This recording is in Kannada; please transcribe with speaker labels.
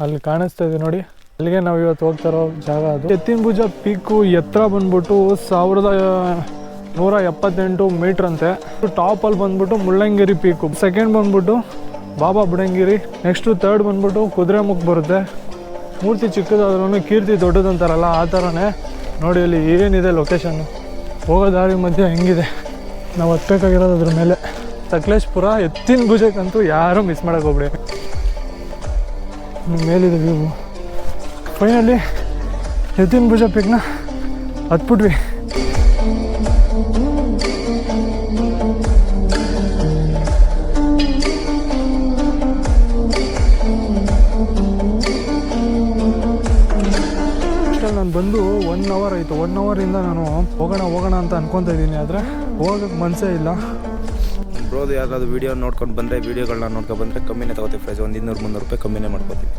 Speaker 1: ಅಲ್ಲಿ ಕಾಣಿಸ್ತಾ ಇದೆ ನೋಡಿ, ಅಲ್ಲಿಗೆ ನಾವು ಇವತ್ತು ಹೋಗ್ತಾ ಇರೋ ಜಾಗ. ಅದು ಎತ್ತಿನ ಭುಜ ಪೀಕು ಎತ್ತರ ಬಂದ್ಬಿಟ್ಟು 1178 ಮೀಟ್ರ್ ಅಂತೆ. ಟಾಪಲ್ಲಿ ಬಂದ್ಬಿಟ್ಟು ಮುಳ್ಳಂಗಿರಿ ಪೀಕು, ಸೆಕೆಂಡ್ ಬಂದ್ಬಿಟ್ಟು ಬಾಬಾ ಬುಡಂಗಿರಿ, ನೆಕ್ಸ್ಟು ಥರ್ಡ್ ಬಂದ್ಬಿಟ್ಟು ಕುದುರೆಮುಖ ಬರುತ್ತೆ. ಮೂರ್ತಿ ಚಿಕ್ಕದಾದ್ರೂ ಕೀರ್ತಿ ದೊಡ್ಡದಂತಾರಲ್ಲ ಆ ಥರನೇ. ನೋಡಿ ಅಲ್ಲಿ ಏನಿದೆ ಲೊಕೇಶನ್ನು, ಹೋಗೋ ದಾರಿ ಮಧ್ಯೆ ಹೆಂಗಿದೆ. ನಾವು ಹತ್ಬೇಕಾಗಿರೋದು ಅದ್ರ ಮೇಲೆ. ಸಕಲೇಶ್ಪುರ ಎತ್ತಿನ ಭುಜಕ್ಕಂತೂ ಯಾರೂ ಮಿಸ್ ಮಾಡೋಕೆ ಹೋಗ್ಬೇಡಿ. ಮೇಲಿದೆ ವ್ಯೂ. ಫೈನಲಿ ಎತ್ತಿನ ಭುಜ ಪೀಕ್ನ ಹತ್ಬಿಟ್ವಿ. ನಾನು ಬಂದು 1 ಅವರ್ ಆಯಿತು. 1 ಅವರಿಂದ ನಾನು ಹೋಗೋಣ ಅಂತ ಅನ್ಕೊತಾ ಇದ್ದೀನಿ, ಆದರೆ ಹೋಗೋಕ್ಕೆ ಮನಸ್ಸೇ ಇಲ್ಲ.
Speaker 2: ಬ್ರೋದು ಯಾರಾದರೂ ವೀಡಿಯೋ ನೋಡ್ಕೊಂಡು ಬಂದರೆ, ವೀಡಿಯೋಗಳನ್ನ ನೋಡ್ಕೊಂಡು ಬಂದರೆ ಕಮ್ಮಿನೇ ತೊಗೋತೀವಿ ಪ್ರೈಸ್. ಒಂದು 200-300 ರೂಪಾಯಿ ಕಮ್ಮಿನೇ ಮಾಡ್ಕೋತೀವಿ.